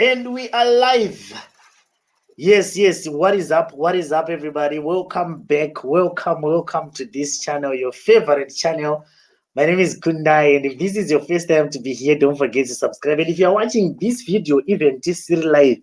And we are live. Yes, yes. What is up? What is up, everybody? Welcome back. Welcome to this channel, your favorite channel. My name is Kundai, and if this is your first time to be here, don't forget to subscribe. And if you are watching this video, even this live,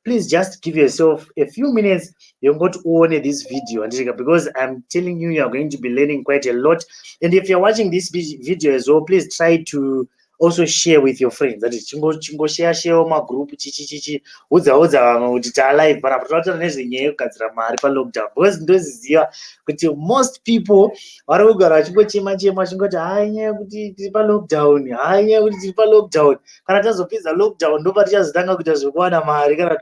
please just give yourself a few minutes. You're going to own this video, because I'm telling you, you're going to be learning quite a lot. And if you're watching this video as well, please try to also share with your friends. That is, chingo share my group, chichi. Udza vamwe kuti talive panapa tinotaura nezvenyaya yekugadzira mari palockdown, because ndoziziva kuti most people vari kugara vachingochema chingoti hai nyaya yekuti tiri palockdown, hai nyaya yekuti tiri palockdown. Kana tazopedza lockdown ndopa tichazotanga kuita zvekuwana mari kana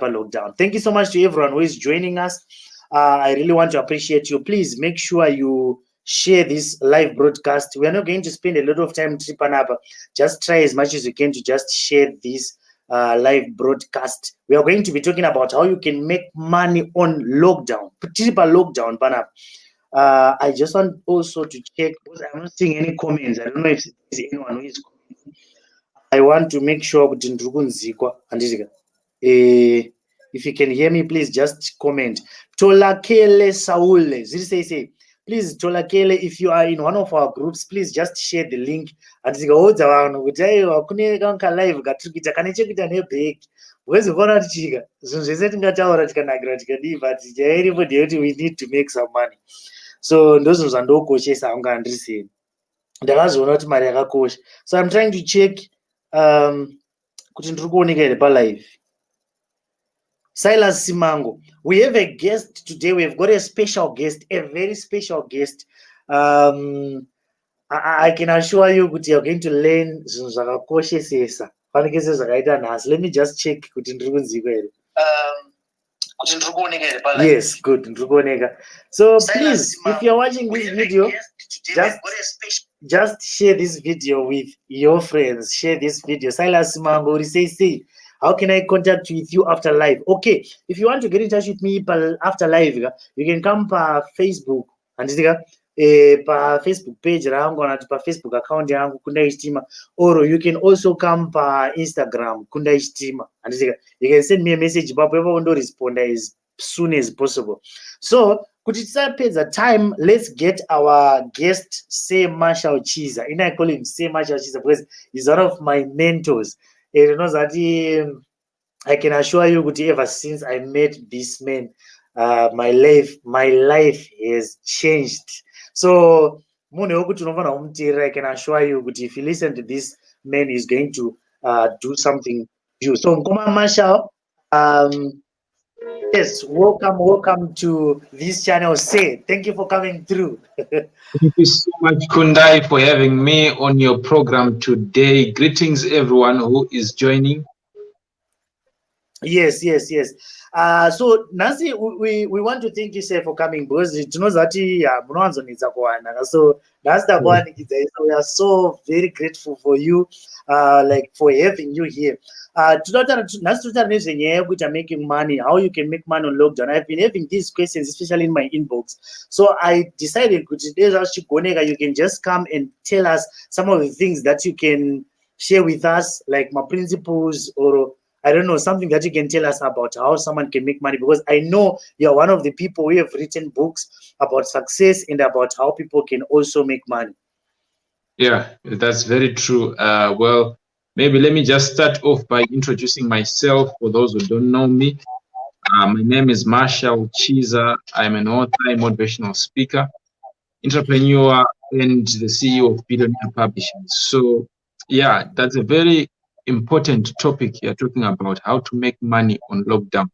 lockdown. Thank you so much to everyone who is joining us. I really want to appreciate you. Please make sure you share this live broadcast. We are not going to spend a lot of time tripping up. Just try as much as you can to just share this live broadcast. We are going to be talking about how you can make money on lockdown. Lockdown, Panap. I just want also to check, because I'm not seeing any comments. I don't know if there's anyone who is commenting. I want to make sure if you can hear me, please just comment. Tolakele Saule. Say. Please, Tolakele, if you are in one of our groups, please just share the link. And we need to make some money. So so I'm trying to check live. Silas Simango. We have a guest today. We've got a special guest, a very special guest. I can assure you that you're going to learn. Let me just check. Yes, good. So please, if you're watching this video, just share this video with your friends. Share this video. Silas Simango, say. How can I contact with you after live? Okay, if you want to get in touch with me after live, you can come per Facebook and per Facebook page per Facebook account Kundai Chitima, or you can also come per Instagram Kundai Chitima, and you can send me a message, but we will respond as soon as possible. So could it start the time? Let's get our guest, say Marshal Chiza. And I call him say Marshal Chiza because he's one of my mentors. You know that I can assure you that ever since I met this man, my life has changed. So I can assure you that if you listen to this man, is going to do something to you. So Marshal, yes, welcome to this channel. Say thank you for coming through. Thank you so much, Kundai, for having me on your program today. Greetings, everyone who is joining. Yes. So Nancy, we want to thank you, sir, for coming, because you know that so that's the one. We are so very grateful for you, like for having you here. Making money, how you can make money on lockdown. I've been having these questions, especially in my inbox. So I decided you can just come and tell us some of the things that you can share with us, like my principles, or I don't know, something that you can tell us about how someone can make money, because I know you're one of the people who have written books about success and about how people can also make money. Yeah, that's very true. Well, maybe let me just start off by introducing myself for those who don't know me. My name is Marshal Chiza. I'm an author, motivational speaker, entrepreneur, and the CEO of Billionaire Publishing. So, yeah, that's a very important topic you're talking about, how to make money on lockdown.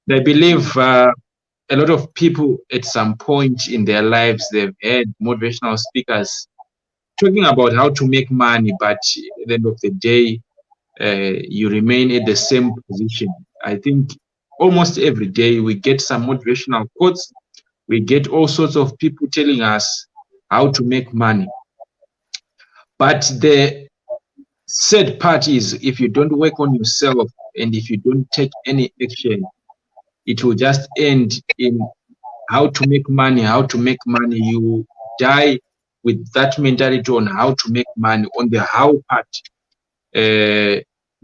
I believe a lot of people at some point in their lives, they've heard motivational speakers talking about how to make money, but at the end of the day, you remain at the same position. I think almost every day we get some motivational quotes. We get all sorts of people telling us how to make money. But the sad part is, if you don't work on yourself and if you don't take any action, it will just end in how to make money. You die with that mentality on how to make money, on the how part,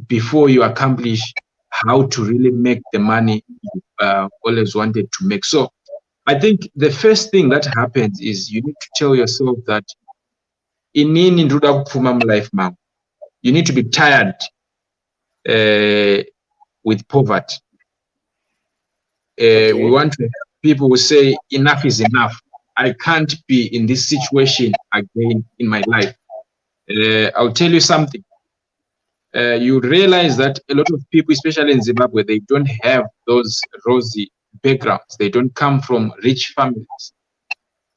before you accomplish how to really make the money you always wanted to make. So I think the first thing that happens is you need to tell yourself that in life, ma'am, you need to be tired with poverty. We want to have people who say enough is enough. I can't be in this situation again in my life. I'll tell you something. You realize that a lot of people, especially in Zimbabwe, they don't have those rosy backgrounds. They don't come from rich families.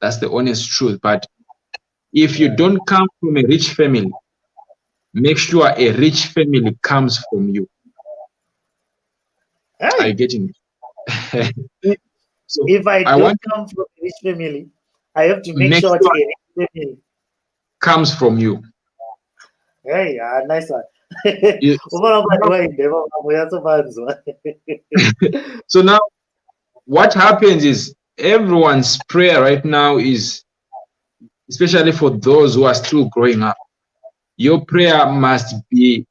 That's the honest truth. But if you don't come from a rich family, make sure a rich family comes from you. Hey. Are you getting it? So if I don't come from a rich family, I have to make sure a rich family comes from you. Hey, nice one. So now what happens is everyone's prayer right now is, especially for those who are still growing up, your prayer must be,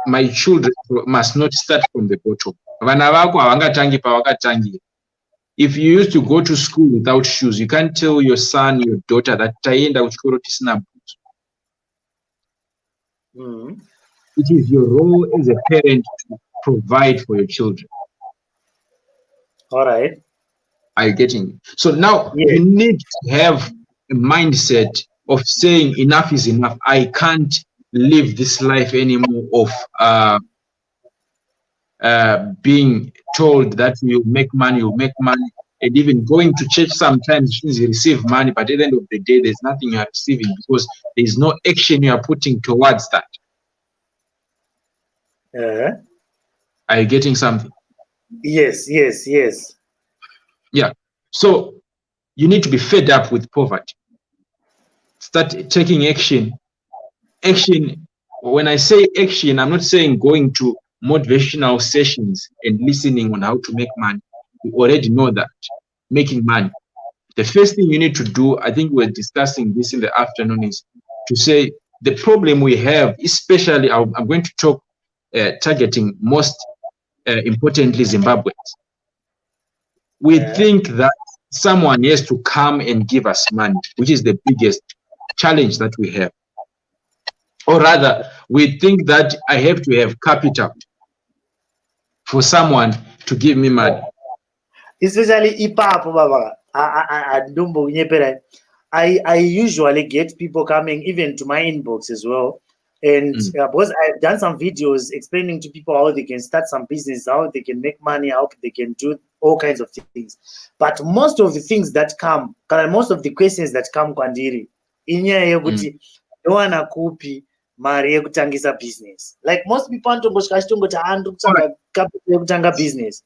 my children must not start from the bottom. If you used to go to school without shoes, you can't tell your son, your daughter that it is your role as a parent to provide for your children. All right. Are you getting it? So now you need to have a mindset of saying enough is enough. I can't live this life anymore of being told that you make money, and even going to church sometimes you receive money, but at the end of the day, there's nothing you are receiving because there's no action you are putting towards that. Are you getting something? Yes. Yeah. So you need to be fed up with poverty. Start taking action. Action. When I say action, I'm not saying going to motivational sessions and listening on how to make money. You already know that. Making money. The first thing you need to do, I think we're discussing this in the afternoon, is to say the problem we have, especially I'm going to talk targeting most importantly Zimbabweans. We think that someone has to come and give us money, which is the biggest challenge that we have. Or rather, we think that I have to have capital for someone to give me money. Especially Ipapo Baba. I usually get people coming even to my inbox as well. And because I've done some videos explaining to people how they can start some business, how they can make money, how they can do all kinds of things. But most of the things that come, most of the questions that come kwandiri, inyaya yekuti ndowana kupi mari yekutangisa business. Like most people antombosvika chitongoti andokutanga capital yekutanga business.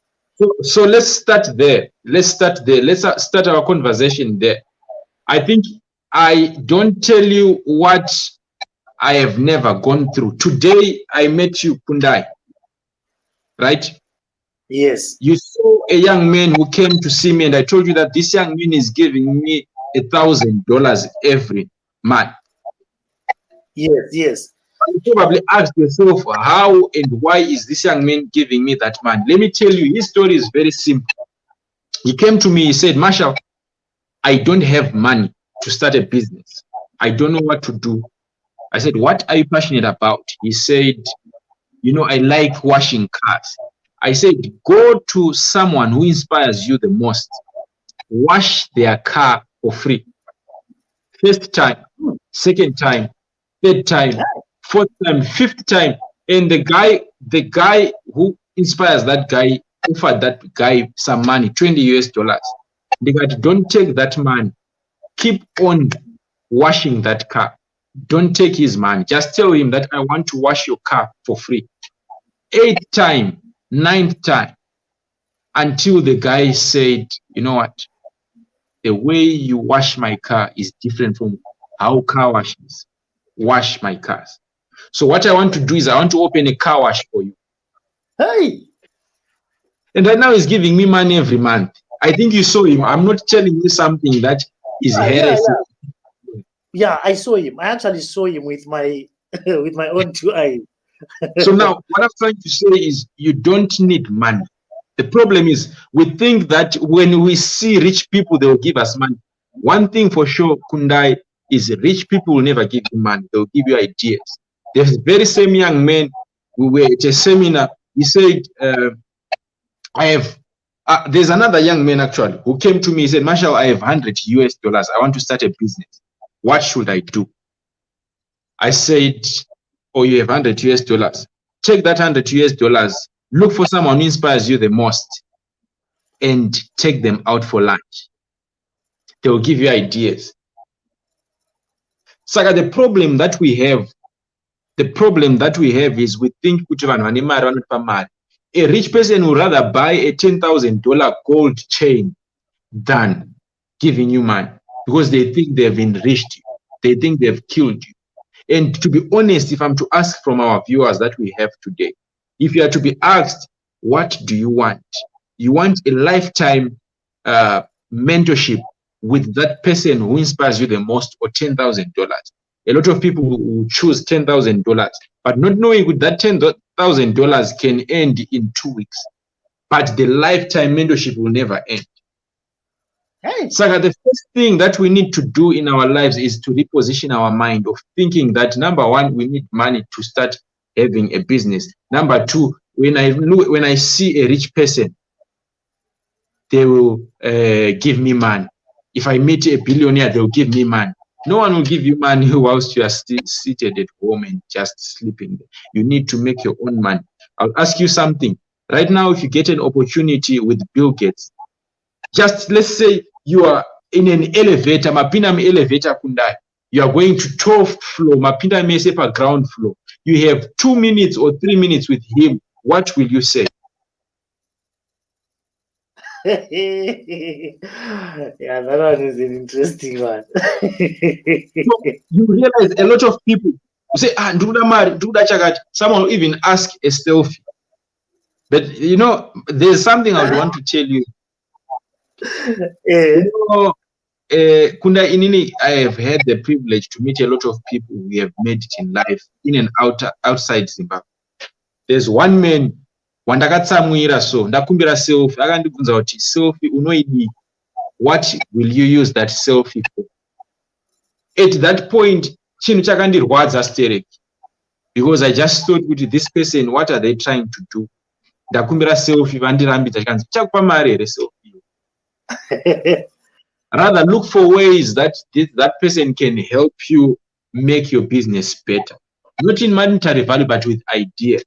So let's start there. Let's start our conversation there. I think I don't tell you what I have never gone through. Today, I met you, Kundai, right? Yes. You saw a young man who came to see me, and I told you that this young man is giving me $1,000 every month. Yes. You probably ask yourself, how and why is this young man giving me that money? Let me tell you, his story is very simple. He came to me, he said, Marshal, I don't have money to start a business. I don't know what to do. I said, what are you passionate about? He said, I like washing cars. I said, go to someone who inspires you the most. Wash their car for free. First time, second time, third time, fourth time, fifth time. And the guy who inspires that guy offered that guy some money, $20. They got, don't take that money. Keep on washing that car. Don't take his money. Just tell him that I want to wash your car for free. 8th time, 9th time, until the guy said, you know what? The way you wash my car is different from how car washes wash my cars. So what I want to do is I want to open a car wash for you. Hey! And right now he's giving me money every month. I think you saw him. I'm not telling you something that is heresy. Yeah, I saw him. I actually saw him with my with my own two eyes. So now what I'm trying to say is you don't need money. The problem is we think that when we see rich people, they will give us money. One thing for sure, Kundai, is rich people will never give you money. They'll give you ideas. There's very same young man, we were at a seminar. He said, I have, there's another young man actually who came to me. He said, Marshall, I have $100. I want to start a business. What should I do? I said, oh, you have $100. Take that $100. Look for someone who inspires you the most and take them out for lunch. They will give you ideas. Saka, the problem that we have is we think a rich person would rather buy a $10,000 gold chain than giving you money because they think they've enriched you. They think they've killed you. And to be honest, if I'm to ask from our viewers that we have today, if you are to be asked, what do you want? You want a lifetime mentorship with that person who inspires you the most, or $10,000. A lot of people will choose $10,000, but not knowing with that $10,000 can end in 2 weeks, but the lifetime mentorship will never end. Hey. So the first thing that we need to do in our lives is to reposition our mind of thinking that, number one, we need money to start having a business. Number two, when I see a rich person, they will give me money. If I meet a billionaire, they'll give me money. No one will give you money whilst you are still seated at home and just sleeping. You need to make your own money. I'll ask you something. Right now, if you get an opportunity with Bill Gates, just let's say you are in an elevator, mapinam elevator Kundai. You are going to 12th floor, mapinda mesepa ground floor. You have 2 minutes or 3 minutes with him. What will you say? Yeah, that one is an interesting one. So you realize a lot of people who say, someone will even ask a selfie. But you know, there's something I would want to tell you. Yeah. You know, Kunda Inini, I have had the privilege to meet a lot of people who have made it in life, in and outside Zimbabwe. There's one man, wandakatsamwira so ndakumbira selfie, akandibvunza kuti selfie unoidi, what will you use that selfie for? At that point, chinhu chakandirwadza stereki, because I just thought kuti this person, what are they trying to do? Ndakumbira selfie, vandirambidza chikanzi chakupa mari here selfie. Rather look for ways that that person can help you make your business better. Not in monetary value, but with ideas.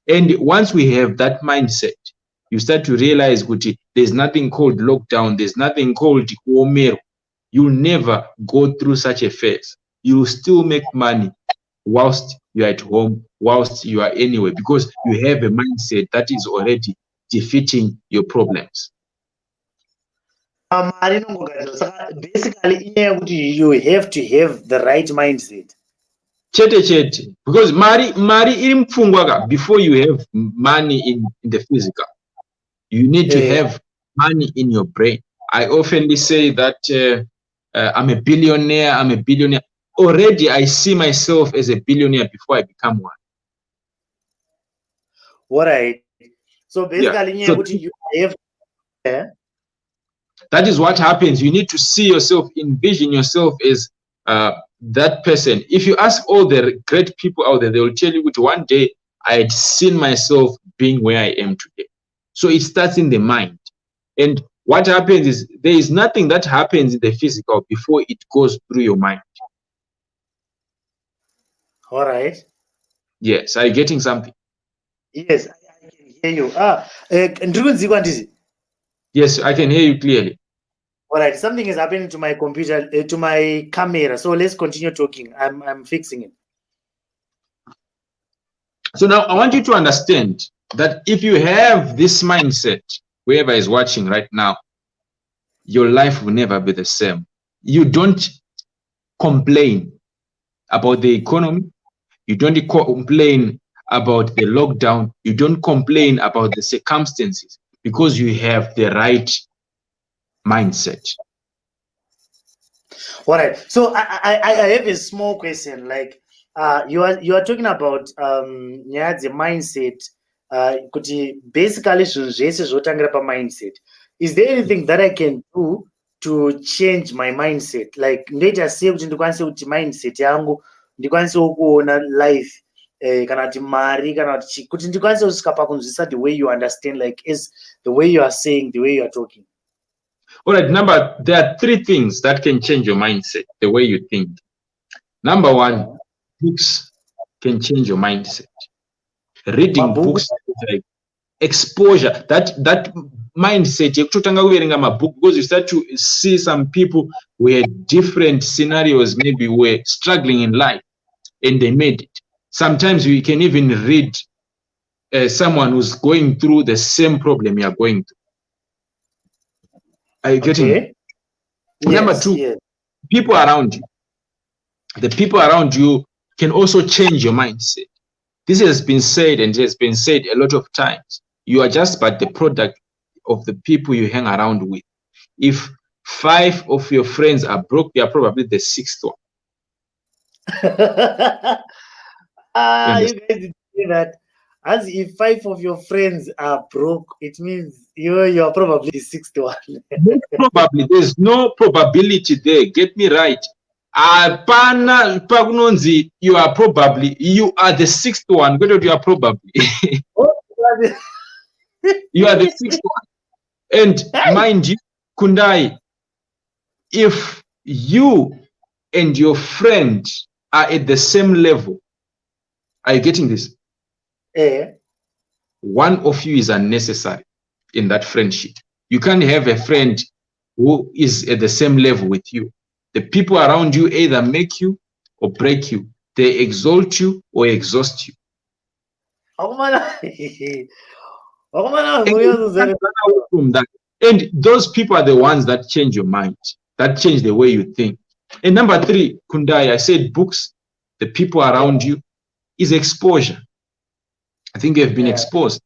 And once we have that mindset, you start to realize that there's nothing called lockdown, there's nothing called omero. You'll never go through such a phase. You'll still make money whilst you're at home, whilst you are anywhere, because you have a mindset that is already defeating your problems. Basically, you have to have the right mindset. Chete, because mari irimfungwaga, before you have money in the physical, you need to have money in your brain. I often say that I'm a billionaire. Already I see myself as a billionaire before I become one. All right. So basically, you have. That is what happens. You need to see yourself, envision yourself as that person. If you ask all the great people out there, they will tell you that one day I had seen myself being where I am today. So it starts in the mind. And what happens is there is nothing that happens in the physical before it goes through your mind. All right. Yes. Are you getting something? Yes, I can hear you. Yes, I can hear you clearly. All right. Something is happening to my computer, to my camera. So let's continue talking. I'm fixing it. So now I want you to understand that if you have this mindset, whoever is watching right now, your life will never be the same. You don't complain about the economy. You don't complain about the lockdown. You don't complain about the circumstances because you have the right mindset. All right. So I have a small question. Like, you are talking about the mindset. Kuti basically zvinhu zvese zvotangira mindset. Is there anything that I can do to change my mindset? Like, ndoita sei kuti ndikwanise kuti mindset yangu ndikwanisewo kuona life kana kuti mari kana kuti ndikwanise kusvika pakunzwisisa the way you understand, like is the way you are saying, the way you are talking. All right, there are three things that can change your mindset, the way you think. Number one, books can change your mindset. Reading books, like exposure, that mindset, because you start to see some people where different scenarios maybe were struggling in life and they made it. Sometimes we can even read someone who's going through the same problem you are going through. Are you getting it? Yes, number two, yes. People around you. The people around you can also change your mindset. This has been said, and it has been said a lot of times. You are just but the product of the people you hang around with. If 5 of your friends are broke, you are probably the 6th one. You guys did say that. As if 5 of your friends are broke, it means you're probably the 6th one. Probably. There's no probability there. Get me right. You are the 6th one. But you are probably. You are the 6th one. And mind you, Kundai, if you and your friend are at the same level, are you getting this? One of you is unnecessary in that friendship. You can't have a friend who is at the same level with you. The people around you either make you or break you. They exalt you or exhaust you. And those people are the ones that change your mind, that change the way you think. And number 3, Kundai, I said books, the people around you, is exposure. I think you have been exposed.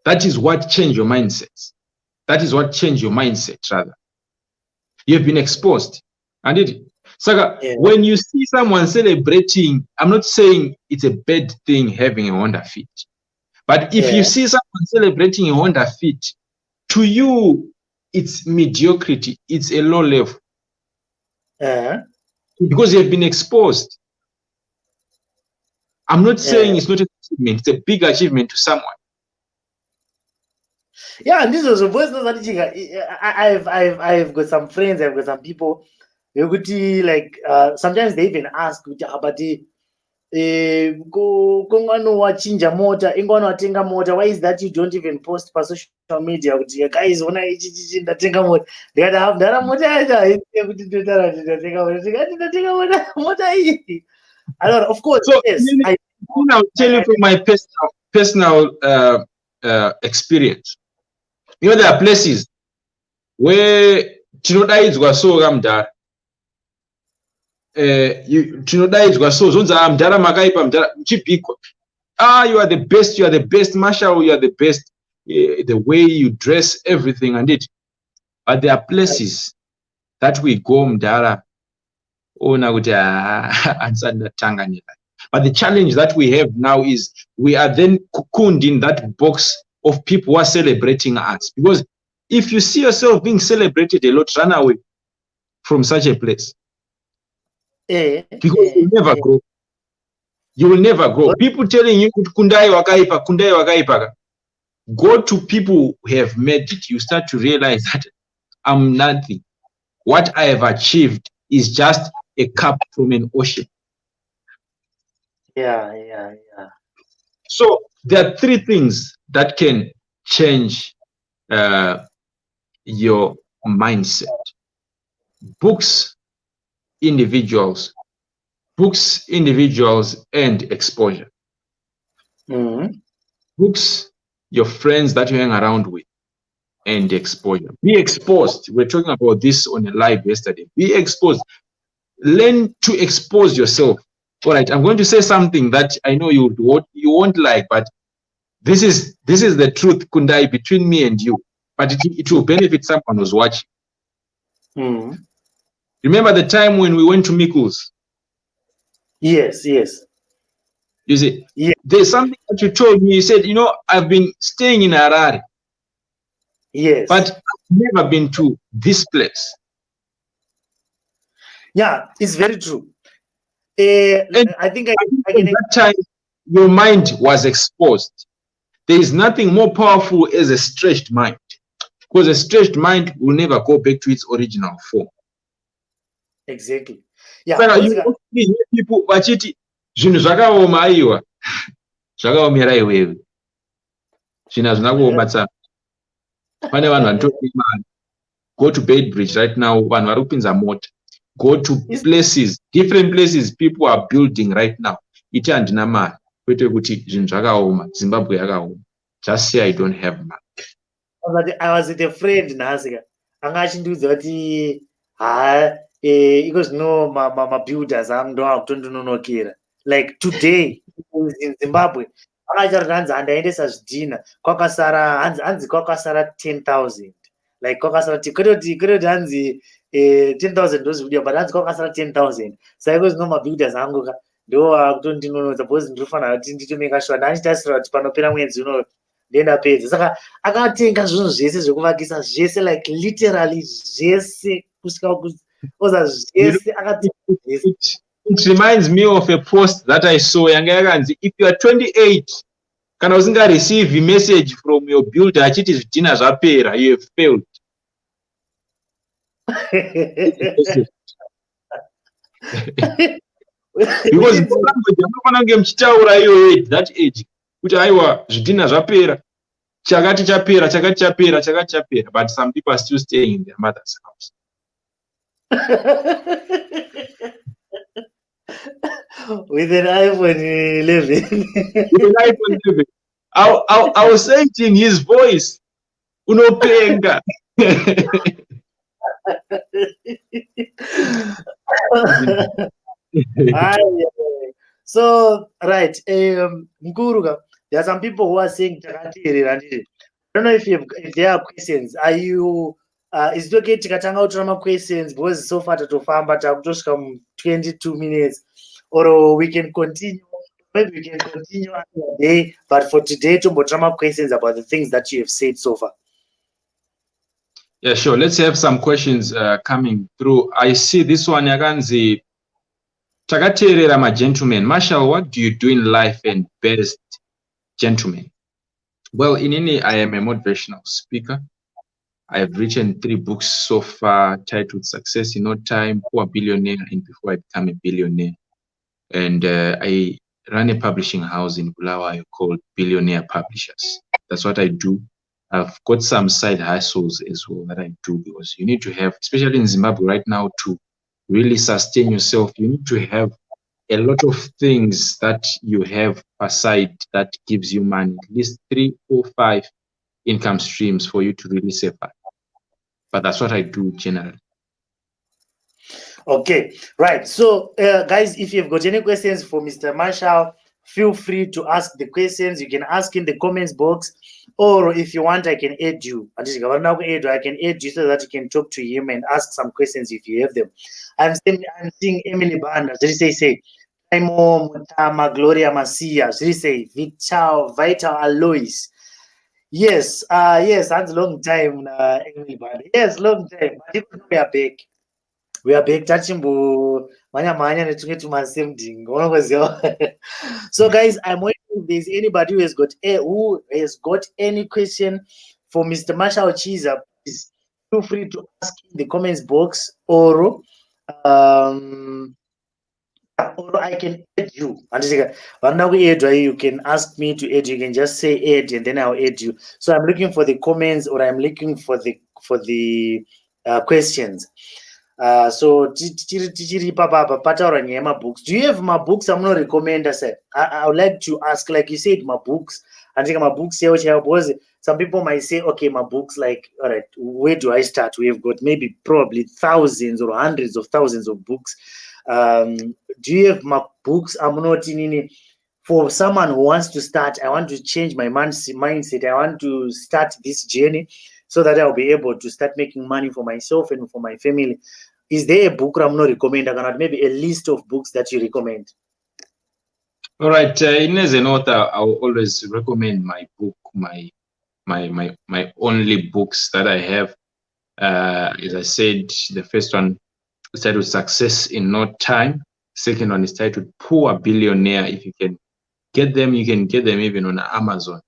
That is what changed your mindset. That is what changed your mindset, rather. You have been exposed. And it, Saga, when you see someone celebrating, I'm not saying it's a bad thing having a Honda Fit. But if you see someone celebrating a Honda Fit, to you, it's mediocrity. It's a low level. Because you have been exposed. I'm not saying it's not an achievement. It's a big achievement to someone. Yeah, and this was a voice that I've got some friends, I've got some people. Like sometimes they even ask, but why is that you don't even post per social media? Guys, when I of course, so, yes. I'll tell you from my personal experience. You know, there are places where tinodaidzwa so gamdara. Tinodaidzwa so zonza amdara makaipa amdara chipiko. You are the best, Marshal, you are the best. The way you dress, everything and it. But there are places that we go mdara. But the challenge that we have now is we are then cocooned in that box of people who are celebrating us. Because if you see yourself being celebrated a lot, run away from such a place. Because you will never grow. You will never grow. People telling you, Kundai wakaipa, Kundai wakaipa. Go to people who have made it. You start to realize that I'm nothing. What I have achieved is just a cup from an ocean. Yeah. So there are 3 things that can change your mindset. Books, individuals, and exposure. Books, your friends that you hang around with, and exposure. Be exposed. We're talking about this on a live yesterday. Be exposed. Learn to expose yourself. All right, I'm going to say something that I know you won't like, but this is the truth, Kundai, between me and you. But it will benefit someone who's watching. Remember the time when we went to Mikkel's? Yes, yes. You see, Yeah. there's something that you told me. You said, you know, I've been staying in Harare, Yes. but I've never been to this place. Yeah, it's very true. And I think I at can. that time, your mind was exposed. There is nothing more powerful as a stretched mind, because a stretched mind will never go back to its original form. Exactly. Yeah. Saka you often hear people vachiti zvinhu zvakaoma aiwa zvakaomera iwewe zvinhu hazvina kuoma tsana. Pane vanhu vanotope mari. Go to Bedbridge right now, vanhu vari kupinza mota. Go to places, different places people are building right now. Iti handina mari, kwete kuti zvinhu zvakaoma, Zimbabwe yakaoma. Just say I don't have money. I was with a friend nhasika anga achindiudza kuti iko zvino mabuilders angu ndo akutondinonokera like today in Zimbabwe anga achirati hanzi handaendesa zvidhina kwakasara hanzi kwakasara 10,000 like kwakasara kwete kuti hanzi 10,000 ndozvikudiwa but hanzi kwakasara 10,000 saka iko zvino mabuilders angu ka ndo akutondinonodza because ndinofanira kuti nditomeka sure ndanditasira kuti panopera mwedzi uno ndendapedza saka akatenga zvinhu zvese zvekuvakisa zvese like literally zvese kusvika oza zvese It reminds me of a post that I saw yanga yakanzi if you are 28 kana usinga receive a message from your builder achiti zvidhina zvapera you have failed. Because munofanira kunge muchitaura iyoyo at that age kuti aiwa zvidhina zvapera chakati chapera, but some people are still staying in their mother's house. With an iPhone 11. With an iPhone 11. I was saying it in his voice. Unopenga. So right, Mkuruga, there are some people who are saying I don't know if there are questions. Are you is it okay tikatanga utorama questions because so far tatofamba takutosvika 22 minutes or we can continue, maybe we can continue another day, but for today tombotorama questions about the things that you have said so far. Yeah, sure. Let's have some questions coming through. I see this one yakanzi takateerera gentlemen. Marshal, what do you do in life and best gentlemen? Well, inini, I am a motivational speaker. I have written 3 books so far titled Success in No Time, Poor Billionaire, and Before I Become a Billionaire. And I run a publishing house in Bulawayo called Billionaire Publishers. That's what I do. I've got some side hustles as well that I do because you need to have, especially in Zimbabwe right now, to really sustain yourself. You need to have a lot of things that you have aside that gives you money, at least 3 or 5 income streams for you to really survive. But that's what I do generally. Okay, right. So, guys, if you've got any questions for Mr. Marshal, feel free to ask the questions. You can ask in the comments box, or if you want, I can add you. I can add you so that you can talk to him and ask some questions if you have them. I'm seeing Emily Banda. Say, Taimo Mutama, Gloria Masia. Say, Vital Alois. Yes, that's a long time, Emily Banda. Yes, long time. But we are back. We are back touching manya same thing. So guys, I'm waiting if there's anybody who has got any question for Mr. Marshal Chiza. Please feel free to ask in the comments box, or I can add you. You can ask me to add. You can just say add, and then I'll add you. So I'm looking for the comments, or I'm looking for the questions. So tichiri papa pataura nyaya mabooks. Do you have my books? I'm not recommend, sir. I would like to ask, like you said, my books. I think my books here, which was some people might say, okay, my books, like, all right, where do I start? We have got maybe probably thousands or hundreds of thousands of books. Do you have my books? I'm not in any. For someone who wants to start, I want to change my mindset. I want to start this journey so that I'll be able to start making money for myself and for my family. is there a book I'm not recommending, or maybe a list of books that you recommend? All right. As an author, I will always recommend my book, my only books that I have. As I said, the first one is titled Success in No Time. Second one is titled Poor Billionaire. If you can get them, you can get them even on Amazon.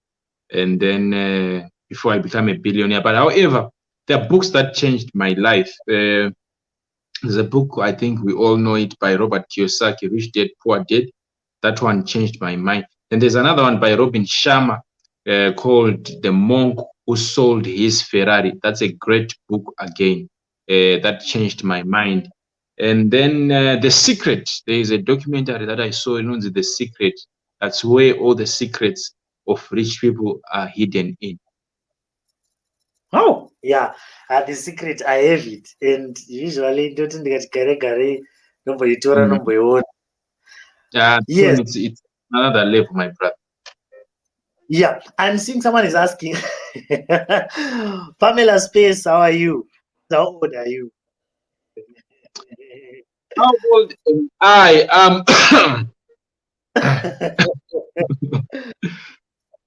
And then Before I Become a Billionaire. But however, there are books that changed my life. There's a book, I think we all know it, by Robert Kiyosaki, Rich Dad, Poor Dad. That one changed my mind. And there's another one by Robin Sharma called The Monk Who Sold His Ferrari. That's a great book again that changed my mind. And then The Secret. There is a documentary that I saw, The Secret. That's where all the secrets of rich people are hidden in. Oh, yeah. The Secret, I have it. And usually, don't get gare nobody tora nobody own. Yes. It's another level, my brother. Yeah, I'm seeing someone is asking, Pamela Space, how are you? How old are you? How old am I?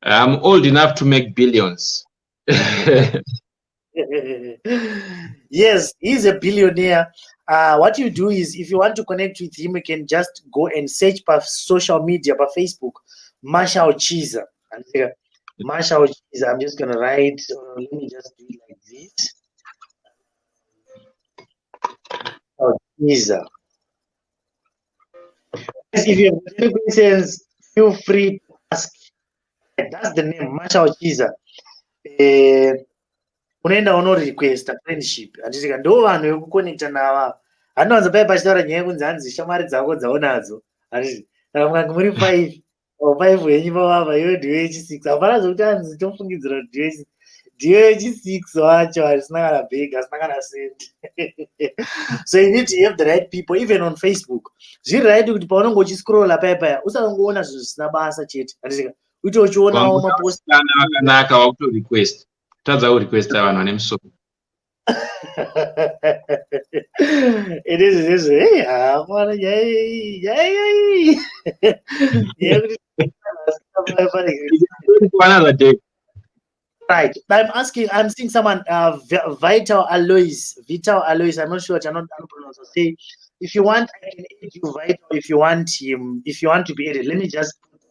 I'm old enough to make billions. Yes, he's a billionaire. What you do is, if you want to connect with him, you can just go and search by social media, by Facebook, Marshal Chiza. Marshal Chiza. I'm just gonna write. Let me just do it like this. Chiza. If you have any questions, feel free to ask. That's the name, Marshal Chiza. Unoenda unorequesta friendship, handitika ndo vanhu vekukonekta nava. Handinowanza pai pachitaura nyaya yekunzi hanzi shamwari dzako dzaunadzo, handiti kana mukange muri 5 5 wenyu pavava, iwe ndiwe wechi6. Hapana zvokuti hanzi tofungidzira kuti ndiwe wechi6 wacho, harisina kana bhegi, hasina kana sendi. So you need to have the right people, even on Facebook. Zviri right kuti paunenge uchiscrolla paya usanongoona zvinhu zvisina basa chete, handitika uite uchionawo mapost akanaka wakutorequest tadza kurequesta vanhu vane musoro. It is hey, Another day. Right. I'm seeing someone, Vital Alois. I'm not sure what I'm not pronounce. Say, if you want, I can add you Vital. If you want him, if you want to be added, let me just put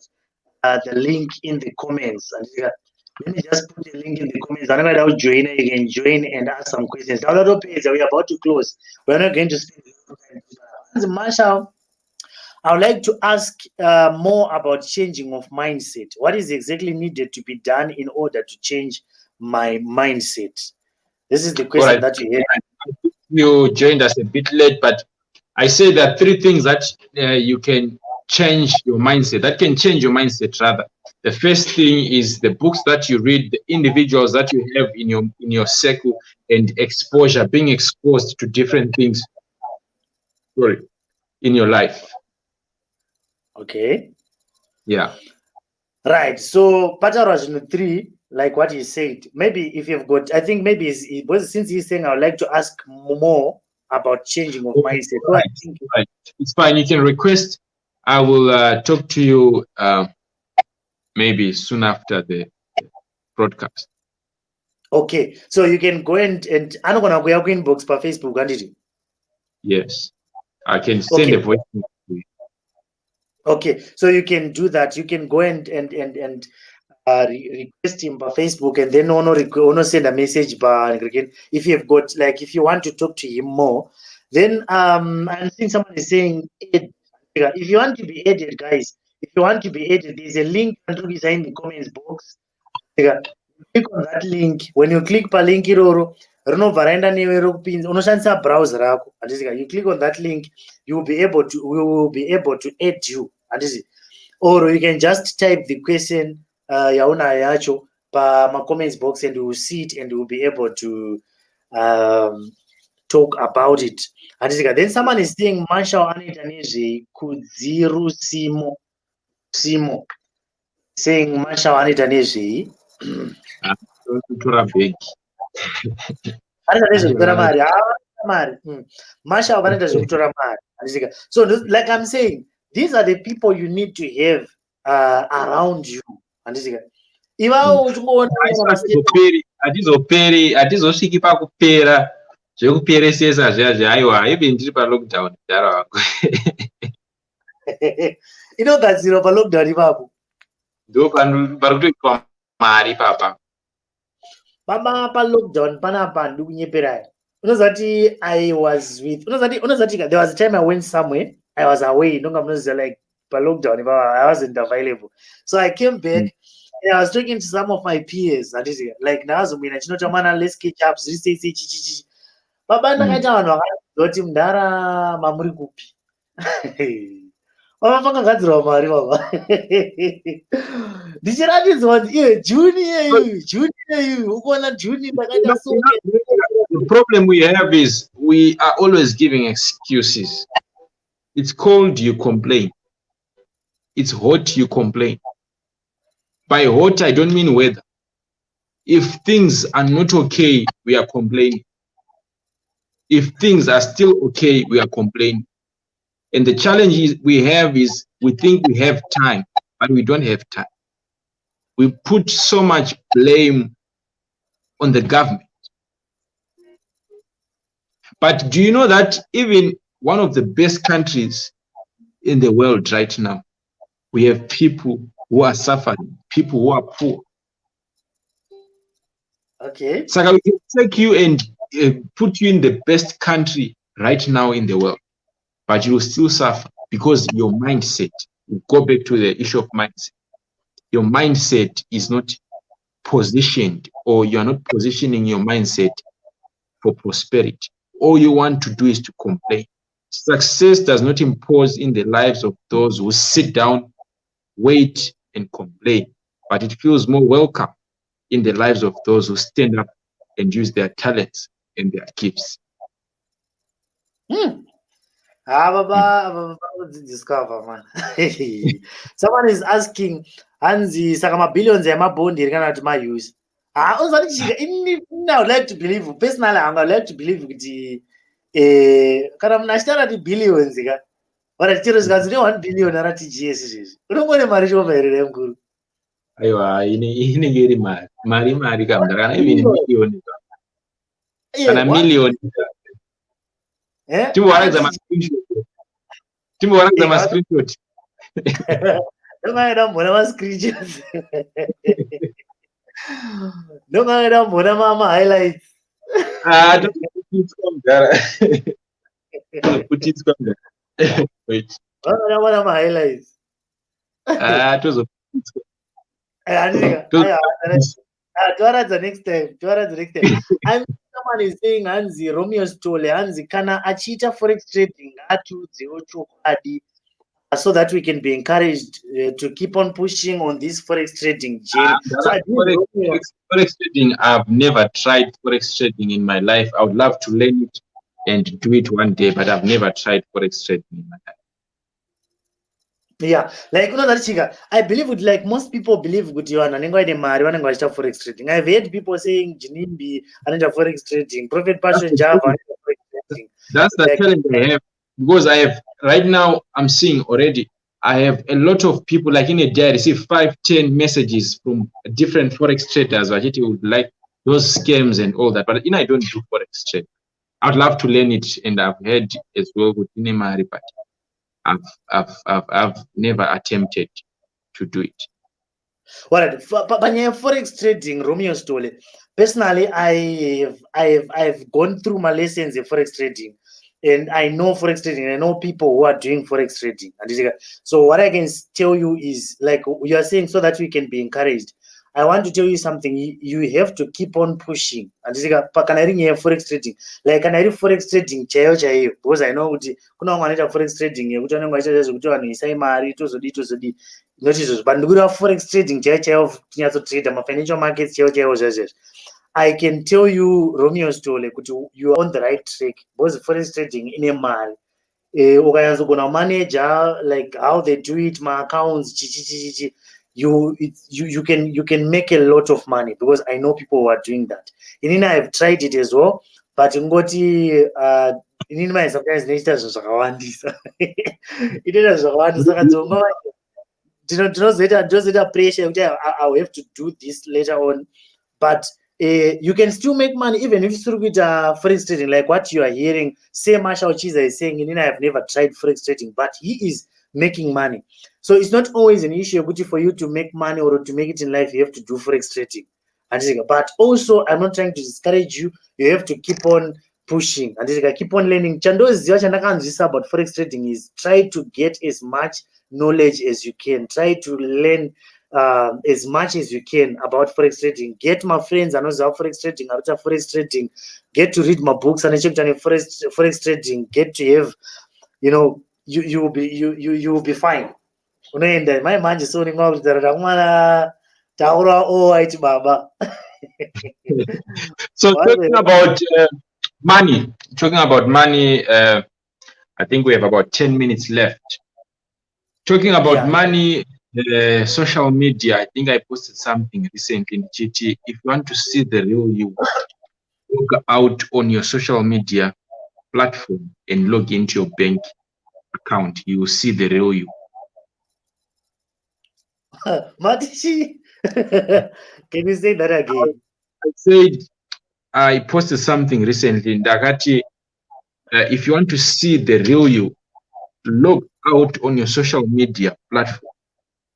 the link in the comments. Let me just put the link in the comments. Whenever I'll join, you can join and ask some questions. Now that page, we're about to close. We're not going to spend time. Marshal, I would like to ask more about changing of mindset. What is exactly needed to be done in order to change my mindset? This is the question that you had. You joined us a bit late, but I say there are 3 things that you can change your mindset, that can change your mindset rather. The first thing is the books that you read, the individuals that you have in your circle, and exposure, being exposed to different things in your life. Okay. Yeah. Right. So Pataraj 3, like what he said, maybe if you've got, I think maybe since he's saying, I would like to ask more about changing of mindset. So right. Right. It's fine. You can request. I will talk to you maybe soon after the broadcast. Okay. So you can go and I'm gonna go inbox per Facebook, and yes, I can send a voice. Okay, so you can do that. You can go and request him by Facebook, and then send a message by again. If you've got, like, if you want to talk to him more, then I'm seeing someone is saying, if you want to be added, guys, if you want to be added, there's a link in the comments box. Click on that link. When you click per link iroro, unoshandisa browser rako. You click on that link, we will be able to add you. Or you can just type the question yauna yacho pa my comments box, and we will see it, and we will be able to talk about it. Then someone is saying Marshal Anitanezi Kudziru Simo saying Marshal Anitanezi Tura big. mari. Marshal vanoita zvekutora mari. So like I'm saying, these are the people you need to have around you. Ivavo uchingoona hatizosviki pakupera zvekuperesesa zviya aiwa ive ndiri palockdown mudhara wangu. inogadzirwa palockdown ipapo ndo pari kutoitwa mari papa. palockdown panapa ndi kunyeperai. Unozati I was with unozati there was a time I went somewhere, I was away, nonga munoziva like palockdown ipapo I wasn't available, so I came back. I was talking to some of my peers, like nazomina chinotamana let's catch up zviri sei baba ndakaita vanhu vakazoti mundara mamuri kupi vakagadzirwa mari baba ndichiratidzwa kuti iye Juni iyeyu ukuona Juni ndakaita so. The problem we have is we are always giving excuses. It's cold, you complain. It's hot, you complain. By hot, I don't mean weather. If things are not okay, we are complaining. If things are still okay, we are complaining. And the challenge we have is we think we have time, but we don't have time. We put so much blame on the government. But do you know that even one of the best countries in the world right now, we have people who are suffering, people who are poor. Okay. So we can take you and put you in the best country right now in the world, but you will still suffer because your mindset, we go back to the issue of mindset. Your mindset is not positioned, or you are not positioning your mindset for prosperity. All you want to do is to complain. Success does not impose in the lives of those who sit down, wait, and complain, but it feels more welcome in the lives of those who stand up and use their talents and their gifts. Discover, man. Someone is asking, Anzi, Sakama billions and my bond, you're gonna my use. I would like to believe, personally, I would like to believe the national billions. But I tell you, 1 billion RTGS. You don't want to marry over here, Guru. Aywa, ini geri mari kamdara even million. Kana million. Timu wanaza screenshot. Timu wanaza screenshot. Don't mbona screenshots. Don't mbona mama highlights. Don't put it kamdara. Wait. What highlights? It was the next time. I'm someone is saying Anzi Romeo Stole Anzi kana achita forex trading adi so that we can be encouraged to keep on pushing on this forex trading journey. So forex trading, I've never tried forex trading in my life. I would love to learn it and do it one day, but I've never tried forex trading in my life. Yeah, like I believe it, like most people believe with you and forex trading. I've heard people saying Jinimbi and forex trading, Prophet Passion Java forex trading. That's the challenge I have, because I have right now I'm seeing already I have a lot of people, like in a day I receive 5-10 messages from different forex traders who would like those scams and all that, but I don't do forex trade. I'd love to learn it, and I've heard as well with Inemari, but I've never attempted to do it. But forex trading, Romeo Stole. Personally, I've gone through my lessons in forex trading, and I know forex trading. I know people who are doing forex trading. So what I can tell you is, like you are saying, so that we can be encouraged. I want to tell you something. You have to keep on pushing. And forex trading, like can I do forex trading? Because I know forex trading. But forex trading, financial markets. I can tell you, Romeo Stole, you are on the right track. Because forex trading in a man, manager, like how they do it, my accounts, you can make a lot of money, because I know people who are doing that. And I have tried it as well. but ngoti inini mai sometimes neita zvakawandisa inoita zvakawandisa saka dzonga ndinozoita pressure yekuti I will have to do this later on, but you can still make money even if you look at forex trading, like what you are hearing. Say Marshal Chiza is saying, I have never tried forex trading, but he is making money. So it's not always an issue for you to make money or to make it in life. You have to do forex trading. But also, I'm not trying to discourage you. You have to keep on pushing and keep on learning. About forex trading is try to get as much knowledge as you can. Try to learn as much as you can about forex trading. Get my friends and also forex trading, forex trading. Get to read my books and forex trading. Get to have, you will be fine. My mind is so baba. So talking about money, I think we have about 10 minutes left. Talking about money, social media, I think I posted something recently in GT. If you want to see the real you, log out on your social media platform and log into your bank account. You will see the real you. Matishi, can you say that again? I said I posted something recently in Dakati. If you want to see the real you, log out on your social media platform,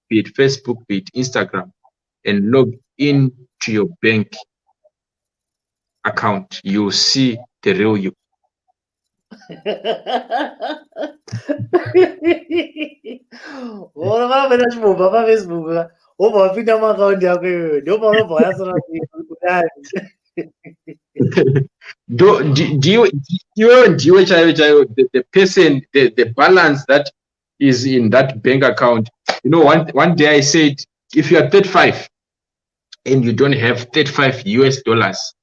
be it Facebook, be it Instagram, and log into your bank account. You'll see the real you. Facebook. The person, the balance that is in that bank account? One day I said, if you are 35 and you don't have 35 US dollars,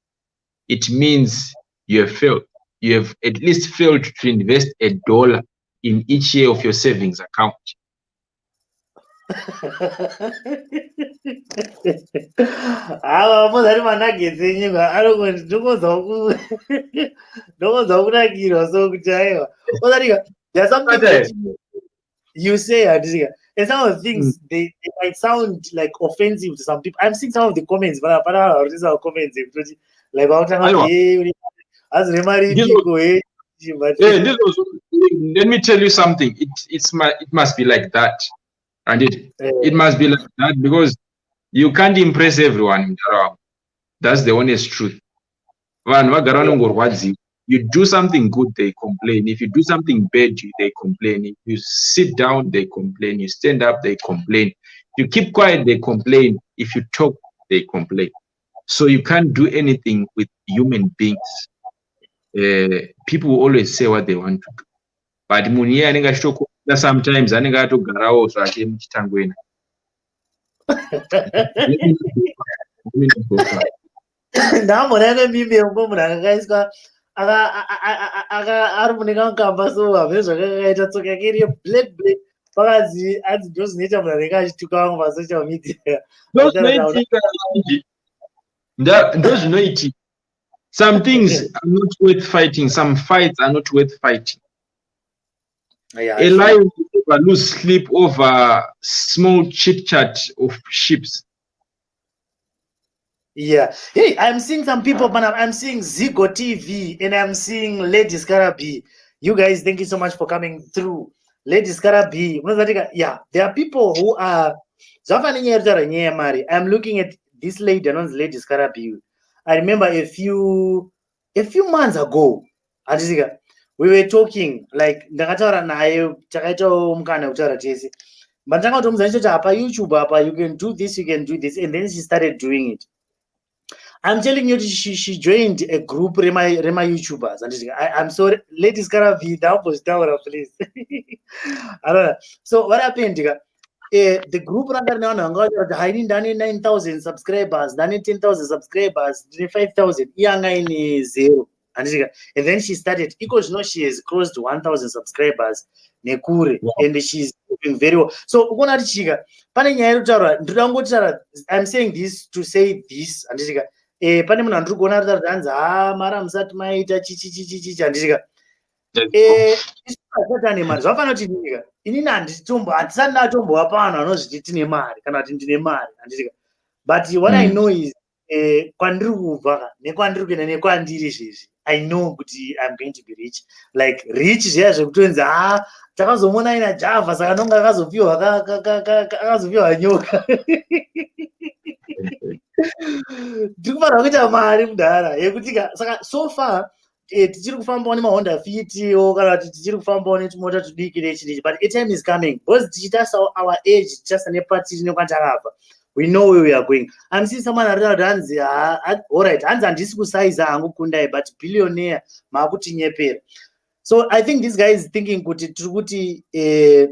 it means you have failed. You have at least failed to invest $1 in each year of your savings account. There's something that you say, and some of the things they might sound like offensive to some people. I'm seeing some of the comments, but comments like let me tell you something. It must be like that, and it must be like that because you can't impress everyone. That's the honest truth. You do something good, they complain. If you do something bad, they complain. If you sit down, they complain. You stand up, they complain. You keep quiet, they complain. If you talk, they complain. So you can't do anything with human beings. People will always say what they want to do. But sometimes I got to garao so I came to some things are not worth fighting. Some fights are not worth fighting. A lion will never lose sleep over small chit chat of ships. Yeah. Hey, I'm seeing some people, but I'm seeing Zigo TV and I'm seeing Lady Scarabi. You guys, thank you so much for coming through. Lady Scarabi. Yeah, there are people who are. I'm looking at this lady, Lady Scarabi. I remember a few months ago, we were talking like YouTube, you can do this, and then she started doing it. I'm telling you, she joined a group, Rema YouTubers. And I'm sorry, ladies, gotta be down, please. I don't know. So what happened? The group rather now hiding done 9,000 subscribers, done 10,000 subscribers, 5,000, in 0. And then she started, because she has closed 1,000 subscribers, Nekure, and she's doing very well. So I'm saying this to say this, and pane munhu andiri kuona ari hanzi mara musati maita chichichichichi handisika ane mari zvafanira kuti nyika inini handisati ndatombowa panhu anozviti tine mari kana kuti ndine mari handisika but what I know is kwandiri kubva nekwandiri kuenda nekwandiri izvezvi I know kuti I'm going to be rich like rich zviya zvekutonzi takazomona ina Java saka nonga akazopiwa nyoka ndiri kufanira kuita mari mudhara yekuti saka so far tichiri kufambawo nemahonda fitiwo kana kuti tichiri kufambawo netumota tudiki nechidiki but a time is coming because tichitasawo our age tichitasa nepatiri nekwatakabva we know where we are going. I'm seeing someone around hanzi all right hanzi handisi kusaiza hangu Kundai but billionaire makuti nyepera. So I think this guy is thinking kuti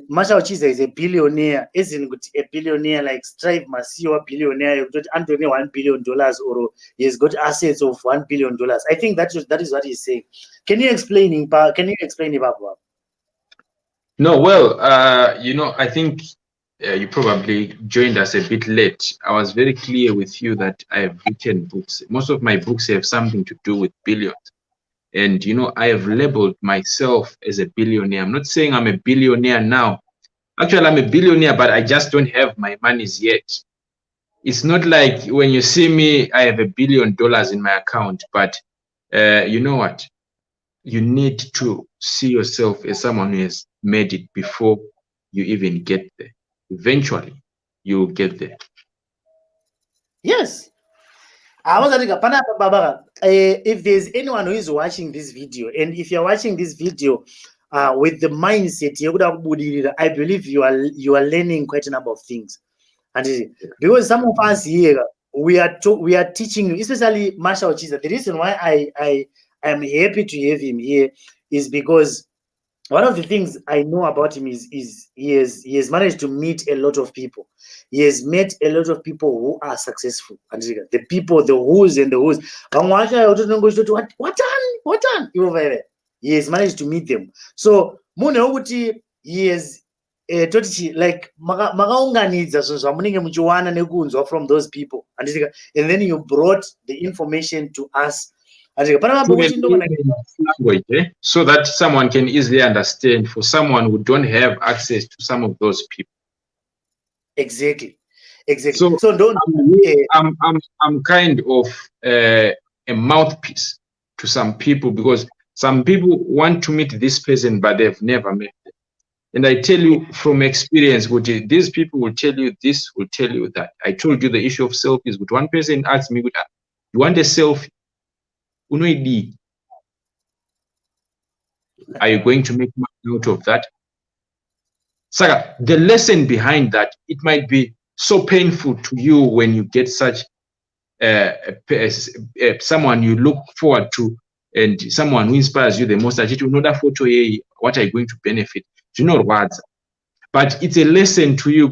Marshal Chiza is a billionaire isn't a billionaire like Strive Masiwa billionaire under $1 billion or he has got assets of $1 billion. I think that is what he's saying. Can you explain it, Papa? No, well, I think you probably joined us a bit late. I was very clear with you that I have written books. Most of my books have something to do with billions. And, I have labeled myself as a billionaire. I'm not saying I'm a billionaire now. Actually, I'm a billionaire, but I just don't have my monies yet. It's not like when you see me, I have $1 billion in my account. But you know what? You need to see yourself as someone who has made it before you even get there. Eventually, you'll get there. Yes. If there's anyone who is watching this video, and if you're watching this video with the mindset, I believe you are learning quite a number of things. And because some of us here, we are teaching you, especially Marshal Chiza. The reason why I am happy to have him here is because one of the things I know about him is he has managed to meet a lot of people. He has met a lot of people who are successful. And the people, the who's and the who's. What? He has managed to meet them. So he has like from those people. And then you brought the information to us. Language, so that someone can easily understand for someone who don't have access to some of those people. Exactly. So I'm kind of a mouthpiece to some people because some people want to meet this person but they've never met them. And I tell you from experience, these people will tell you this, will tell you that. I told you the issue of selfies. But one person asked me, "You want a selfie? Are you going to make money out of that?" Saka, the lesson behind that, it might be so painful to you when you get such someone you look forward to and someone who inspires you the most. What are you going to benefit? You know what? But it's a lesson to you.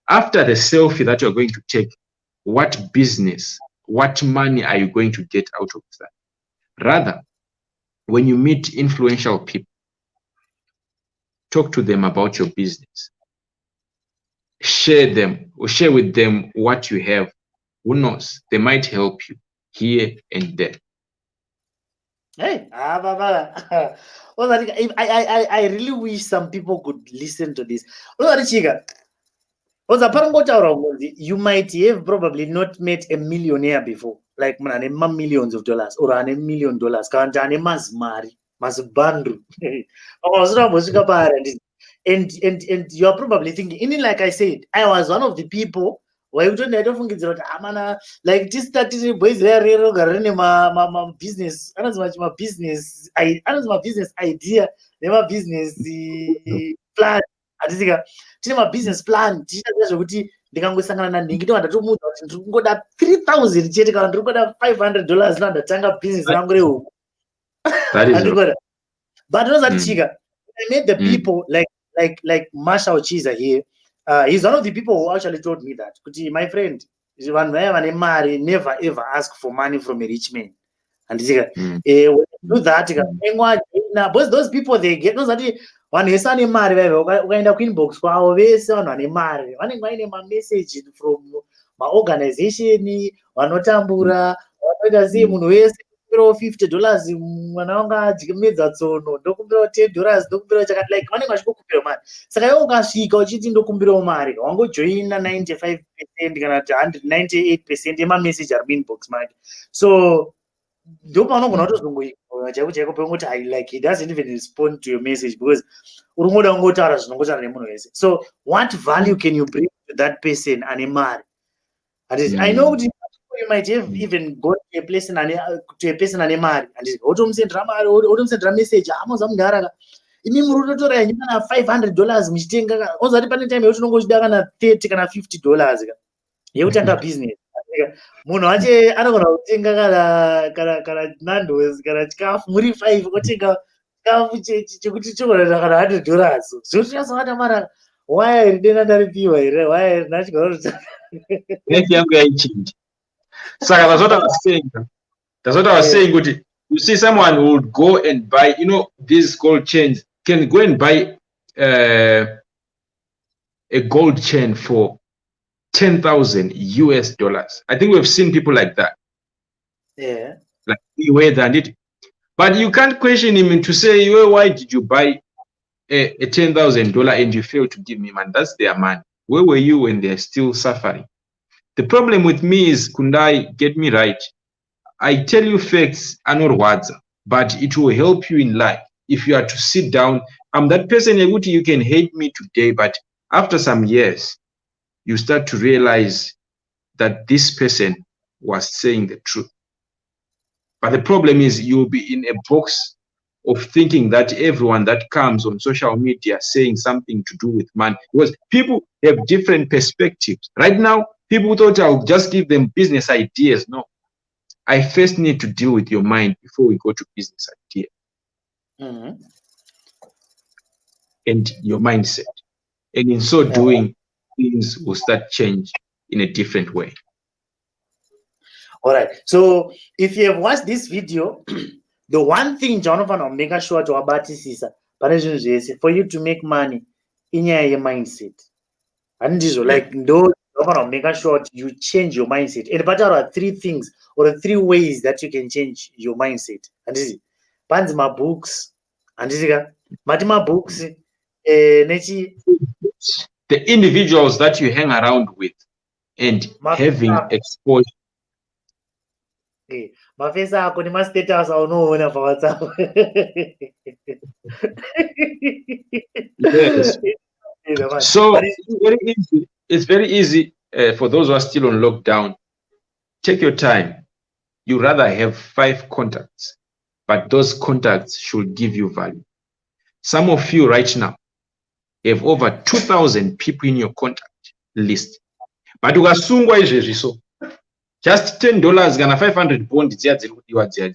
After the selfie that you're going to take, what business, what money are you going to get out of that? Rather, when you meet influential people, talk to them about your business. Share with them what you have. Who knows? They might help you here and there. Hey, I really wish some people could listen to this. You might have probably not met a millionaire before, like millions of dollars or $1 million. And you are probably thinking, like I said, I was one of the people why you don't like this boys my business my business idea my business plan my business plan ndikangosangana nandingi ndatomuudza kuti ndiri kungoda $3,000 chete kana ndiri kungoda $500 ndatanga business rangu rehuku but chika I met the people like Marshal Chiza here. He's one of the people who actually told me that, my friend, never ever ask for money from a rich man. And when you do that, because those people they get one is an mari when the inbox for our ways on a mari. One message from my organization, Wanotambura, wanoita sei munhu wese ndokumbirawo $50 mwana wanga adya tsono, ndokumbirawo $10, ndokumbirawo chakati, like vanenge vachikukumbira mari. Saka iwe ukasvika uchiti ndokumbirawo mari, wangojoina 95% kana kuti 98% yemameseji ari muinbox make. So ndopaunogona kutozongoiona chaiko chaiko pekungoti like he doesn't even respond to your message because uri ngoda kungotaura zvinongotaura nemunhu wese. So what value can you bring to that person ane mari? I know you might have even got to a person ane mari and wotomusendera mari, wotomusendera message, amoza mundara imi muri kutotora henyu kana $500 muchitenga, ozati pane time yekuti unonge uchida kana $30 kana $50 yekutanga business. Munhu wache anogona kutenga kana nandoes kana chikafu muri 5 otenga chikafu chekuti chokonata kana $100. Zvotinyasovata mara waya iri denda ndaripiwa here, waya iri nachigara kuti life yangu yaichinja. Saka that's what I was saying. Kuti you see someone who would go and buy, you know, these gold chains, can go and buy a gold chain for $10,000. I think we've seen people like that. Yeah. Like Mayweather and it. But you can't question him to say, well, why did you buy a $10,000 and you fail to give me money? That's their money. Where were you when they're still suffering? The problem with me is, Kundai, get me right. I tell you facts are not words, but it will help you in life. If you are to sit down, I'm that person, you can hate me today, but after some years, you start to realize that this person was saying the truth. But the problem is you'll be in a box of thinking that everyone that comes on social media saying something to do with money, because people have different perspectives. Right now, people thought I'll just give them business ideas. No, I first need to deal with your mind before we go to business idea. And your mindset. And in so doing, things will start change in a different way. All right. So if you have watched this video, the one thing Jonathan will make sure to about is for you to make money in your mindset. And this is like those will make sure you change your mindset. And but there are 3 things or 3 ways that you can change your mindset. And this is my books. And this is my books. The individuals that you hang around with and having exposure. Mafesa ako ni ma status aunoona pa WhatsApp. Yes. So it's very easy for those who are still on lockdown. Take your time. You rather have 5 contacts, but those contacts should give you value. Some of you right now have over 2,000 people in your contact list. But ukasungwa izvezvi so just $10 kana 500 bond dziya dziri kudiwa dziya.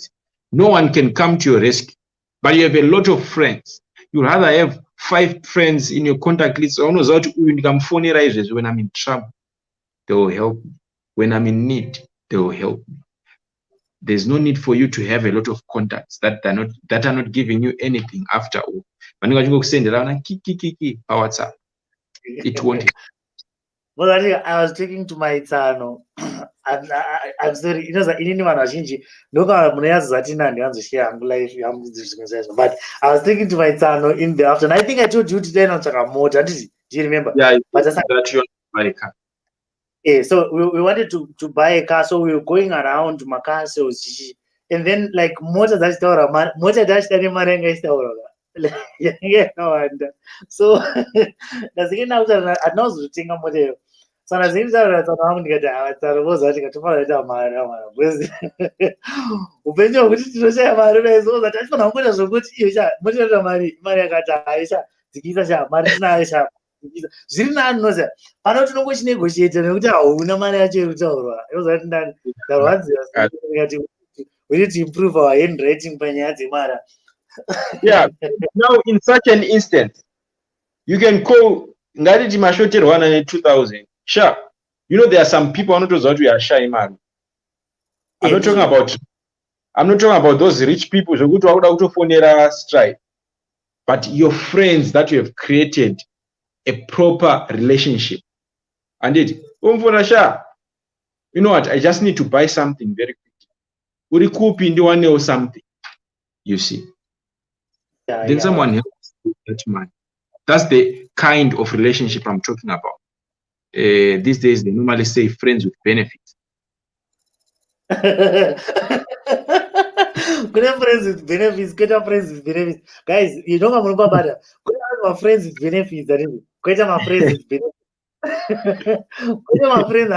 No one can come to your rescue. But you have a lot of friends. You rather have 5 friends in your contact list. When I'm in trouble, they will help me. When I'm in need, they will help me. There's no need for you to have a lot of contacts that are not giving you anything after all. It won't help. Well, I was talking to my son. I'm sorry, you know that in anyone azhinji ndoka munoyazi zatina ndianzoshare hangu life yangu zvinhu but I was talking to my son in the afternoon. I think I told you today on Chakamota. Do you remember? Yeah, but that you buy a car. Yeah, so we wanted to buy a car, so we were going around to my car sales, and then like mota dzachitaura mota dzachitane mari yanga isitaura so ndazikenda kuti hatina kuzotenga mota iyo. So nazitaura tsana wangu ndikati tsana vozati katofana kuita mari because upenyu hwekuti tinoshaya mari daiso zati atifanira kungoita zvokuti iyo motoita mari yakati aisha dzikisa mari tinayo zviri nani noziva pana tinongochinegoshieta nekuti hauna mari yacho yekutaurwa yozati ndarwadziwa we need to improve our handwriting panyaya dzemara. Yeah, now in such an instance you can call ngatiti mashoterwa 2,000. Sure, you know there are some people anotoziva kuti we are shy mari. I'm not talking about those rich people zvokuti wakuda kutofonera strike, but your friends that you have created a proper relationship. And it, you know what, I just need to buy something very quickly. uri kupi ndiwanewo something, you see. Then someone helps with that money. That's the kind of relationship I'm talking about. These days they normally say friends with benefits. Friends with benefits, friends with benefits. Guys, you know I'm about that. My friends with benefits, my friends with benefits. My friends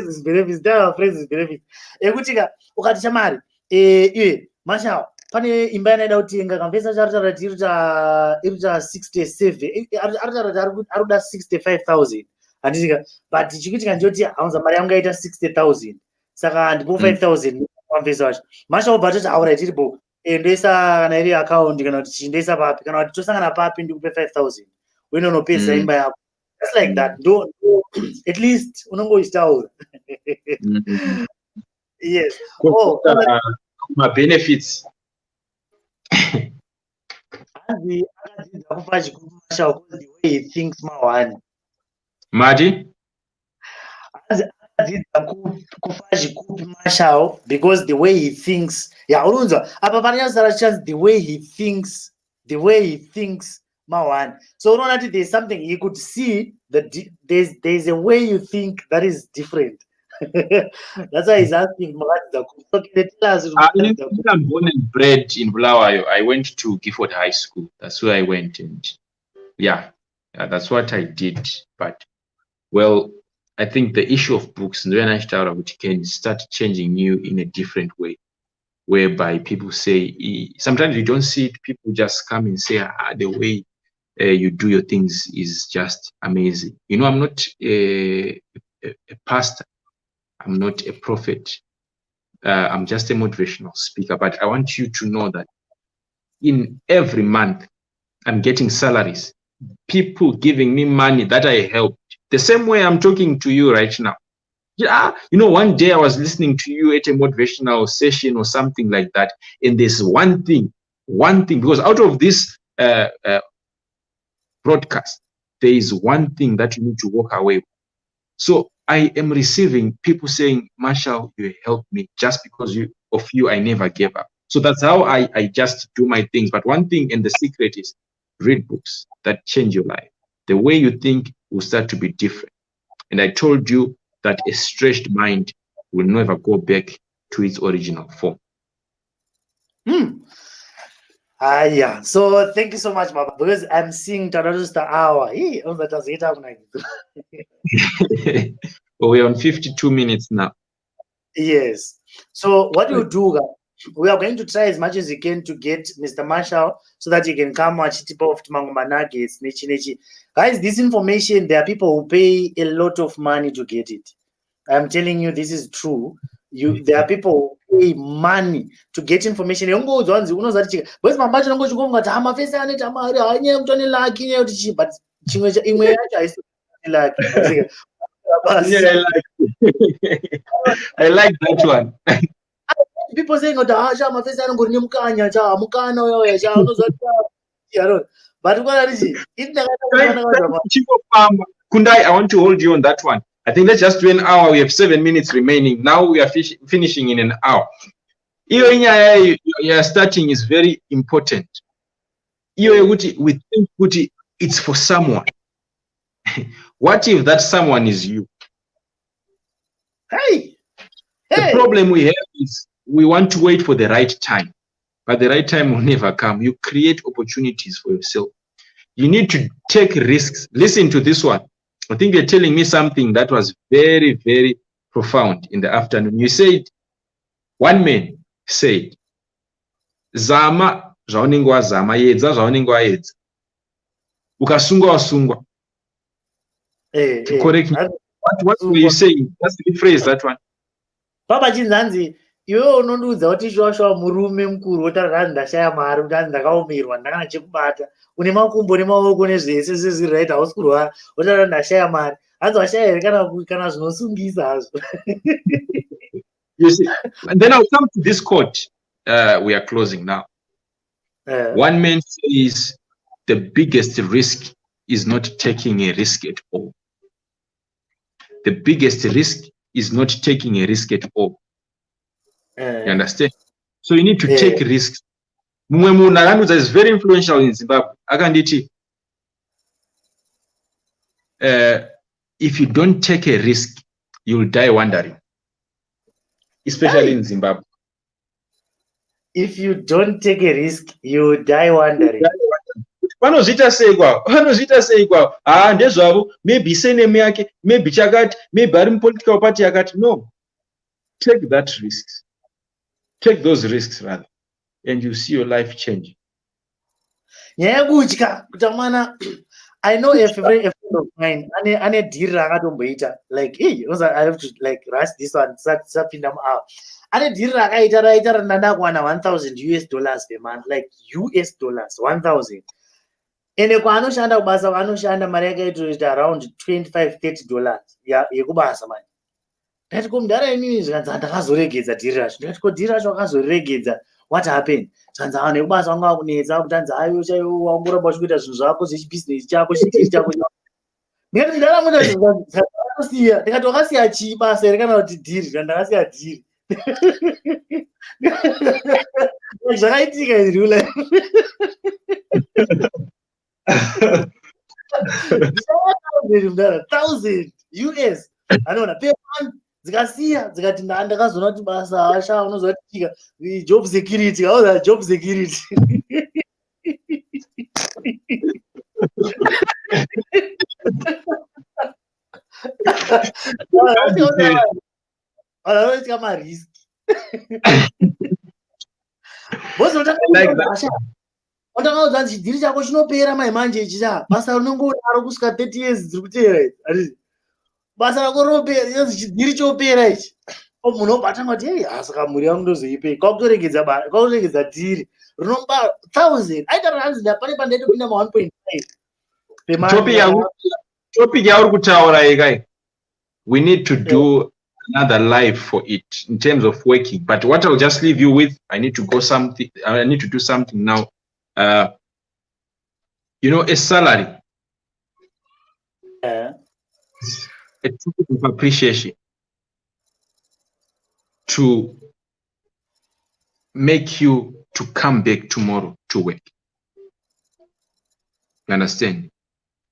with benefits, my friends with benefits. Ekutika ukati chamari iwe Marshal pane imba yanaida kutenga kamvesa charitaura iruta 67 arikuda 65,000 handitika but chikuitika ndiyoti haunza mari yangu yaita 60,000 saka ndipo 5,000 kamvesa wacho Marshal obva toti aura tiripo ndoisa kana iri account kana kuti chindoisa papi kana kuti tosangana papi ndikupe 5,000 wenonopedza imba yako. Just like that. Don't at least unongoitaura. Yes. My benefits. The way he thinks Marty? Because the way he thinks, yeah, the way he thinks Mawan. So there's something you could see that there's a way you think that is different. That's why he's asking. I'm born and bred in Bulawayo. I went to Gifford High School. That's where I went, and yeah, that's what I did. But well, I think the issue of books can start changing you in a different way, whereby people say sometimes you don't see it. People just come and say the way you do your things is just amazing. You know, I'm not a pastor. I'm not a prophet. I'm just a motivational speaker. But I want you to know that in every month, I'm getting salaries. People giving me money that I helped. The same way I'm talking to you right now. Yeah, you know, one day I was listening to you at a motivational session or something like that. And there's one thing, because out of this broadcast, there is one thing that you need to walk away with. So I am receiving people saying, Marshal, you helped me just because of you, I never gave up. So that's how I just do my things. But one thing, and the secret is read books that change your life. The way you think will start to be different. And I told you that a stretched mind will never go back to its original form. Yeah. So thank you so much, Baba, because I'm seeing just the hour. We're on 52 minutes now. Yes. So what you do, we are going to try as much as you can to get Mr. Marshal so that you can come watch tip off Mangumanagis, Nechi. Guys, this information, there are people who pay a lot of money to get it. I'm telling you, this is true. There are people who pay money to get information. But I like that one. People saying, but what is it? Kundai, I want to hold you on that one. I think let's just do an hour. We have 7 minutes remaining. Now we are finishing in an hour. Your starting is very important. We think it's for someone. What if that someone is you? Hey. The problem we have is we want to wait for the right time, but the right time will never come. You create opportunities for yourself. You need to take risks. Listen to this one. I think you're telling me something that was very, very profound in the afternoon. You said, one man said, Zama, zvaunengwa zama, yedza zvaunengwa yedza. Ukasungwa wasungwa. To correct me. What were you saying? Let's rephrase that one. Papa Chinzanzi, iwe unondiudza kuti shwashwa murume mukuru wotaura ndashaya mari kuti ndakaomerwa ndakana chekubata une makumbo nemaoko nezvese zvezviraita hausi kurwara wotaura ndashaya mari hanzi washaya here kana zvinosungisa hazvo. You see, and then I'll come to this quote. We are closing now. One man says the biggest risk is not taking a risk at all. The biggest risk is not taking a risk at all. You understand? So you need to take risks. Mumwe munhu akanudza is very influential in Zimbabwe. Akanditi, if you don't take a risk, you'll die wondering. Especially in Zimbabwe. If you don't take a risk, you die wondering. Vanozviita sei kwavo? Ndezvavo, maybe seneme yake, maybe chakati, maybe ari mupolitical party yakati. No. Take that risks. Take those risks rather. And you see your life changing. Yeah, I know a friend of mine, ane deal rakatomboita. Like, hey, I have to like rush this one. Sapindam out. Ane deal rakaita nanda kwana $1,000 per month, like US dollars 1,000. Ene kwa anoshanda kubasa anoshanda mari yake itoita around $25-30 yekubasa manje. Ndati kumudhara inini zvikanzi ndakazoregedza dhiri racho. Ndati ko dhiri racho wakazoregedza, what happened? Zvikanzi nekubasa wanga kunetsa kutanzi ayo chaiwo wangoramba uchikuita zvinhu zvako zvechibusiness chako chidhiri chako. Ndikati ndaramuda zvakasiya. Ndikati wakasiya chii basa here kana kuti dhiri? Ndakasiya dhiri. Zvakaitika in real life. $1,000 US. Anoona per month. Zikasiya zikati ndakazoona kuti basa asha unozotika job security, kauza job security. Anoita marisk. Ndakaudza kuti chidhiri chako chinopera manje chicha basa rinongodaro kusvika 30 years dziri kuteera idzi. Basa rako rinopera chidhiri chopera ichi. Munhu obatanga kuti hey, saka mhuri yangu ndozoipei. Kwakutoregedza dhiri rinomba 1,000. Aita ranzi pane pandaitopinda 1.5. Topic yauri kutaura ikai. We need to do another live for it in terms of working. But what I'll just leave you with, I need to do something now. You know, a salary. A token of appreciation to make you to come back tomorrow to work. You understand?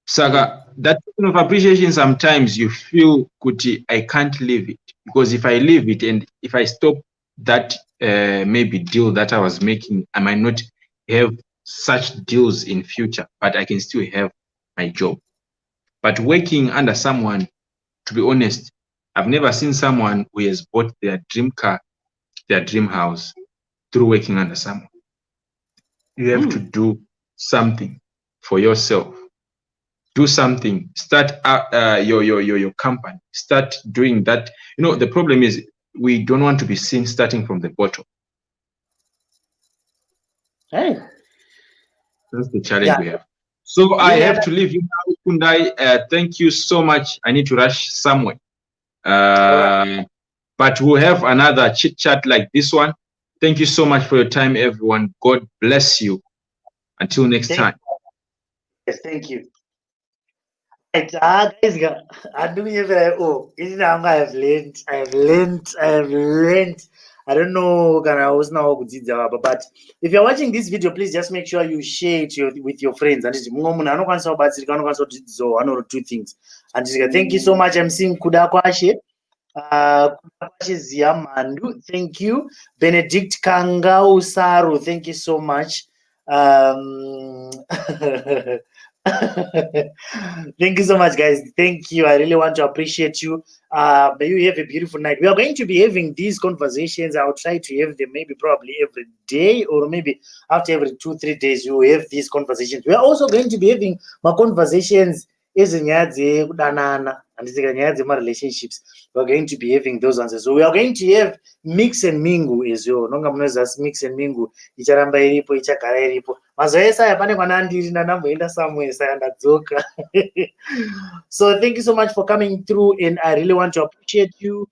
Saga, that token of appreciation, sometimes you feel, Kuti, I can't leave it. Because if I leave it and if I stop that maybe deal that I was making, I might not have such deals in future, but I can still have my job. But working under someone, to be honest, I've never seen someone who has bought their dream car, their dream house through working under someone. You have to do something for yourself. Do something. Start your company. Start doing that. You know, the problem is we don't want to be seen starting from the bottom. Hey. That's the challenge we have. So I have to leave you now, Kundai. Thank you so much. I need to rush somewhere. But we'll have another chit chat like this one. Thank you so much for your time, everyone. God bless you. Until next time. Yes, thank you. Guys, I don't even I have learned. I don't know, but if you're watching this video, please just make sure you share it with your friends. And one or two things. And thank you so much. I'm seeing Kudakwashe. Ziamandu, thank you. Benedict Kangau Saru, thank you so much. Thank you so much, guys. Thank you. I really want to appreciate you. May you have a beautiful night. We are going to be having these conversations. I'll try to have them maybe probably every day, or maybe after every 2-3 days you will have these conversations. We are also going to be having my conversations and relationships. We're going to be having those answers. So we are going to have mix and mingle as well. Mix and mingle. So thank you so much for coming through, and I really want to appreciate you.